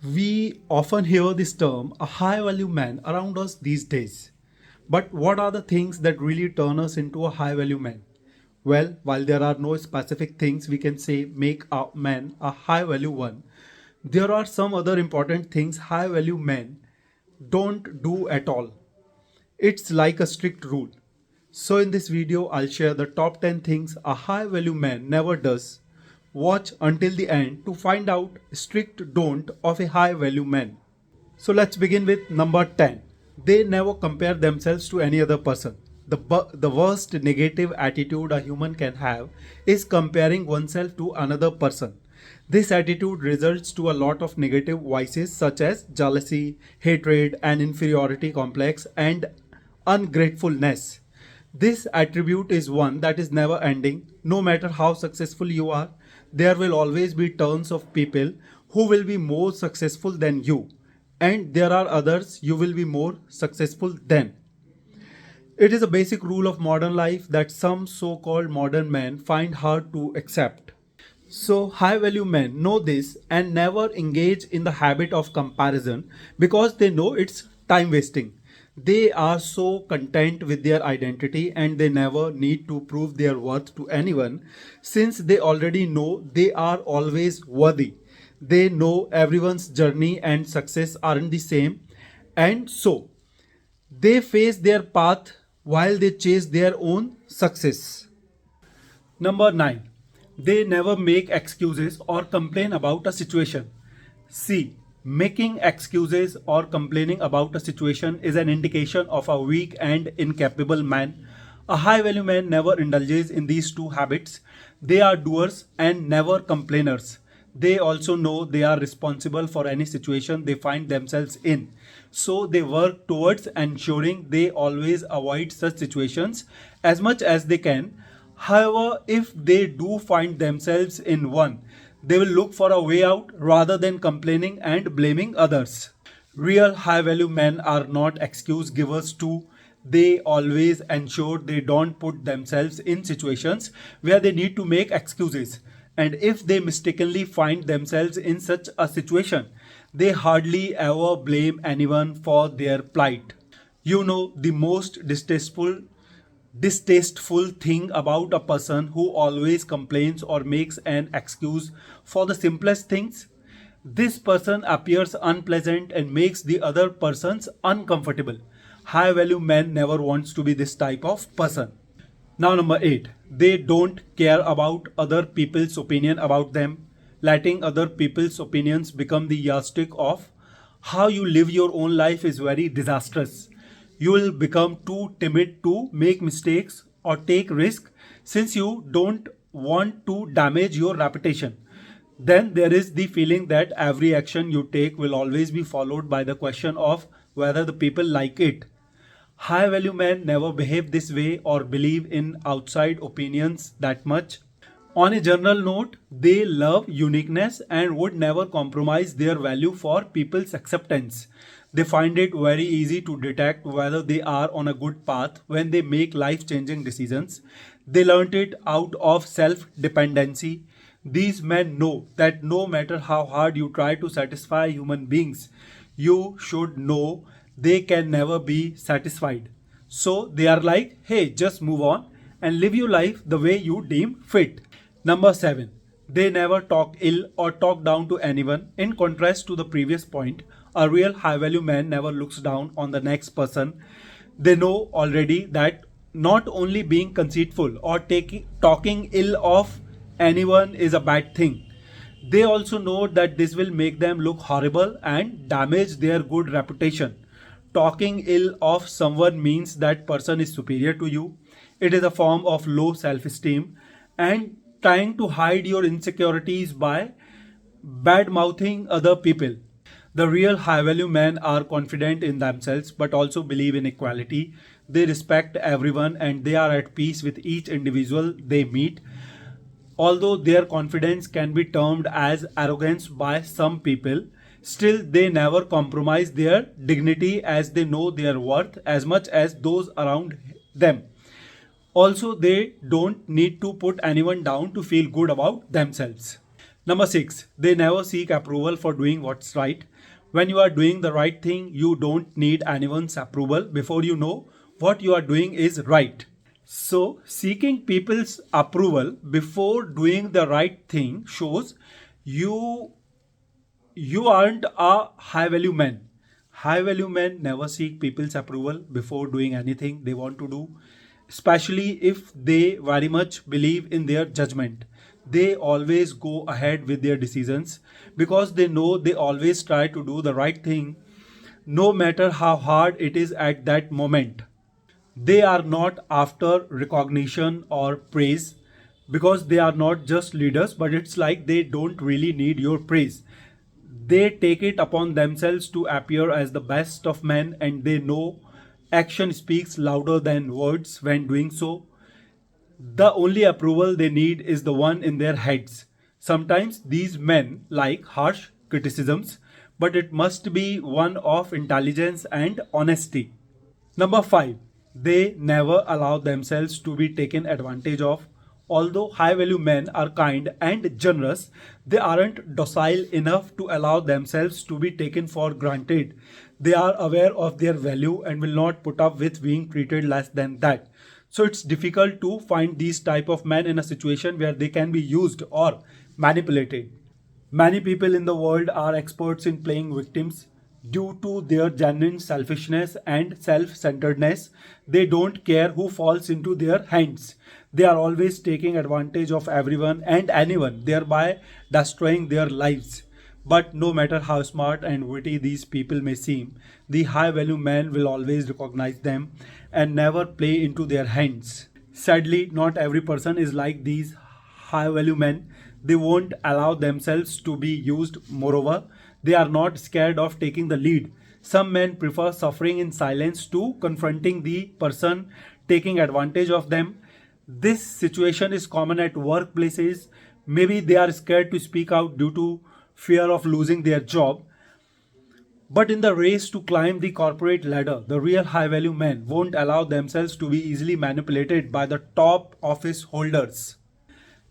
We often hear this term, a high value man, around us these days. But what are the things that really turn us into a high value man? Well, while there are no specific things we can say make a man a high value one, there are some other important things high value men don't do at all. It's like a strict rule. So in this video, I'll share the top 10 things a high value man never does. Watch until the end to find out strict don't of a high value man. So let's begin with number 10. They never compare themselves to any other person. The worst negative attitude a human can have is comparing oneself to another person. This attitude results to a lot of negative vices such as jealousy, hatred, and inferiority complex and ungratefulness. This attribute is one that is never ending. No matter how successful you are, there will always be tons of people who will be more successful than you, and there are others you will be more successful than. It is a basic rule of modern life that some so called modern men find hard to accept. So, high value men know this and never engage in the habit of comparison because they know it's time wasting. They are so content with their identity and they never need to prove their worth to anyone since they already know they are always worthy. They know everyone's journey and success aren't the same, and so they face their path while they chase their own success. Number 9. They never make excuses or complain about a situation. C. Making excuses or complaining about a situation is an indication of a weak and incapable man. A high value man never indulges in these two habits. They are doers and never complainers. They also know they are responsible for any situation they find themselves in. So they work towards ensuring they always avoid such situations as much as they can. However, if they do find themselves in one, they will look for a way out rather than complaining and blaming others. Real high value men are not excuse givers too. They always ensure they don't put themselves in situations where they need to make excuses. And if they mistakenly find themselves in such a situation, they hardly ever blame anyone for their plight. You know, the most distasteful thing about a person who always complains or makes an excuse for the simplest things? This person appears unpleasant and makes the other persons uncomfortable. High value men never wants to be this type of person. Now number 8. They don't care about other people's opinion about them. Letting other people's opinions become the yardstick of how you live your own life is very disastrous. You will become too timid to make mistakes or take risk since you don't want to damage your reputation. Then there is the feeling that every action you take will always be followed by the question of whether the people like it. High value men never behave this way or believe in outside opinions that much. On a general note, they love uniqueness and would never compromise their value for people's acceptance. They find it very easy to detect whether they are on a good path when they make life changing decisions. They learnt it out of self dependency. These men know that no matter how hard you try to satisfy human beings, you should know they can never be satisfied. So they are like, hey, just move on and live your life the way you deem fit. Number 7. They never talk ill or talk down to anyone. In contrast to the previous point, a real high value man never looks down on the next person. They know already that not only being conceitful or talking ill of anyone is a bad thing. They also know that this will make them look horrible and damage their good reputation. Talking ill of someone means that person is superior to you. It is a form of low self esteem and trying to hide your insecurities by bad mouthing other people. The real high value men are confident in themselves but also believe in equality. They respect everyone and they are at peace with each individual they meet. Although their confidence can be termed as arrogance by some people, still they never compromise their dignity as they know their worth as much as those around them. Also, they don't need to put anyone down to feel good about themselves. Number six, they never seek approval for doing what's right. When you are doing the right thing, you don't need anyone's approval before you know what you are doing is right. So, seeking people's approval before doing the right thing shows you you aren't a high value man. High value men never seek people's approval before doing anything they want to do, especially if they very much believe in their judgment. They always go ahead with their decisions because they know they always try to do the right thing no matter how hard it is at that moment. They are not after recognition or praise because they are not just leaders, but it's like they don't really need your praise. They take it upon themselves to appear as the best of men, and they know action speaks louder than words when doing so. The only approval they need is the one in their heads. Sometimes these men like harsh criticisms, but it must be one of intelligence and honesty. Number five, they never allow themselves to be taken advantage of. Although high value men are kind and generous, they aren't docile enough to allow themselves to be taken for granted. They are aware of their value and will not put up with being treated less than that. So it's difficult to find these type of men in a situation where they can be used or manipulated. Many people in the world are experts in playing victims due to their genuine selfishness and self centeredness. They don't care who falls into their hands. They are always taking advantage of everyone and anyone, thereby destroying their lives. But no matter how smart and witty these people may seem, the high value man will always recognize them and never play into their hands. Sadly, not every person is like these high value men. They won't allow themselves to be used. Moreover, they are not scared of taking the lead. Some men prefer suffering in silence to confronting the person taking advantage of them. This situation is common at workplaces. Maybe they are scared to speak out due to fear of losing their job. But in the race to climb the corporate ladder, the real high value men won't allow themselves to be easily manipulated by the top office holders.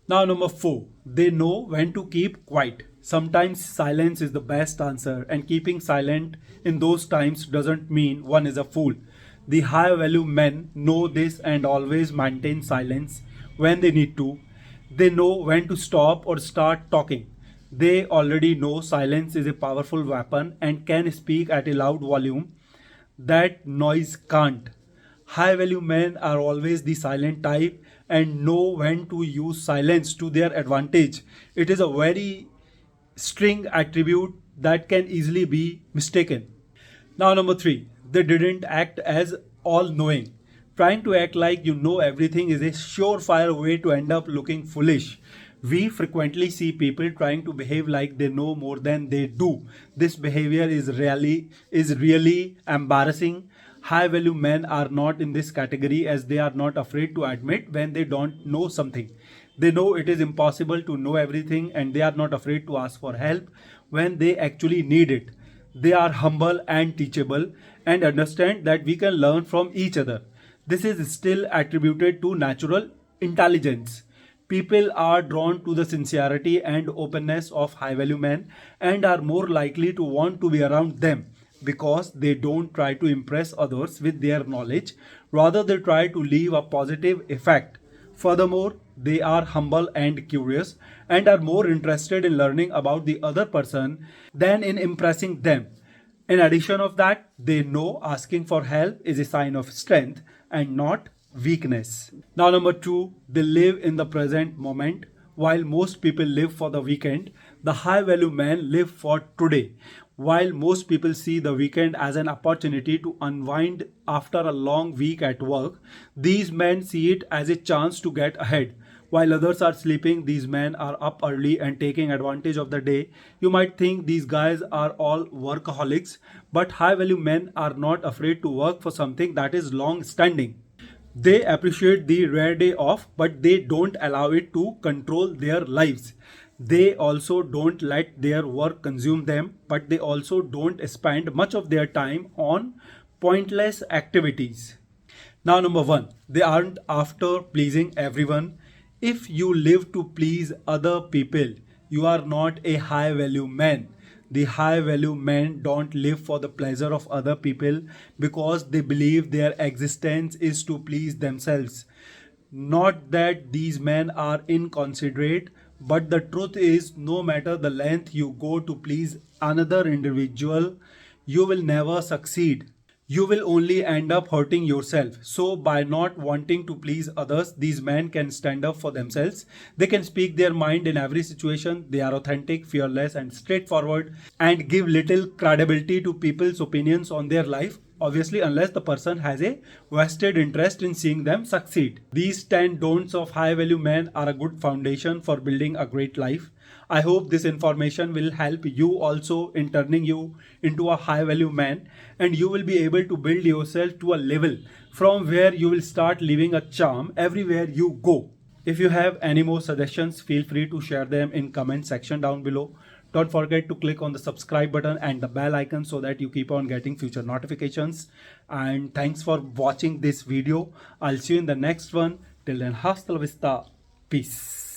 Now, number four, they know when to keep quiet. Sometimes silence is the best answer, and keeping silent in those times doesn't mean one is a fool. The high value men know this and always maintain silence when they need to. They know when to stop or start talking. They already know silence is a powerful weapon and can speak at a loud volume that noise can't. High value men are always the silent type and know when to use silence to their advantage. It is a very string attribute that can easily be mistaken. Now, number three, they didn't act as all knowing. Trying to act like you know everything is a surefire way to end up looking foolish. We frequently see people trying to behave like they know more than they do. This behavior is really embarrassing. High value men are not in this category as they are not afraid to admit when they don't know something. They know it is impossible to know everything and they are not afraid to ask for help when they actually need it. They are humble and teachable and understand that we can learn from each other. This is still attributed to natural intelligence. People are drawn to the sincerity and openness of high value men and are more likely to want to be around them because they don't try to impress others with their knowledge, rather, they try to leave a positive effect. Furthermore, they are humble and curious and are more interested in learning about the other person than in impressing them. In addition of that, they know asking for help is a sign of strength and not weakness. Now, number two, they live in the present moment. While most people live for the weekend, the high value men live for today. While most people see the weekend as an opportunity to unwind after a long week at work, these men see it as a chance to get ahead. While others are sleeping, these men are up early and taking advantage of the day. You might think these guys are all workaholics, but high value men are not afraid to work for something that is long standing. They appreciate the rare day off, but they don't allow it to control their lives. They also don't let their work consume them, but they also don't spend much of their time on pointless activities. Now, number one, they aren't after pleasing everyone. If you live to please other people, you are not a high value man. The high value men don't live for the pleasure of other people because they believe their existence is to please themselves. Not that these men are inconsiderate, but the truth is, no matter the length you go to please another individual, you will never succeed. You will only end up hurting yourself. So, by not wanting to please others, these men can stand up for themselves. They can speak their mind in every situation. They are authentic, fearless, and straightforward, and give little credibility to people's opinions on their life. Obviously, unless the person has a vested interest in seeing them succeed. These 10 don'ts of high value men are a good foundation for building a great life. I hope this information will help you also in turning you into a high value man, and you will be able to build yourself to a level from where you will start leaving a charm everywhere you go. If you have any more suggestions, feel free to share them in comment section down below. Don't forget to click on the subscribe button and the bell icon so that you keep on getting future notifications. And thanks for watching this video. I'll see you in the next one. Till then, hasta la vista. Peace.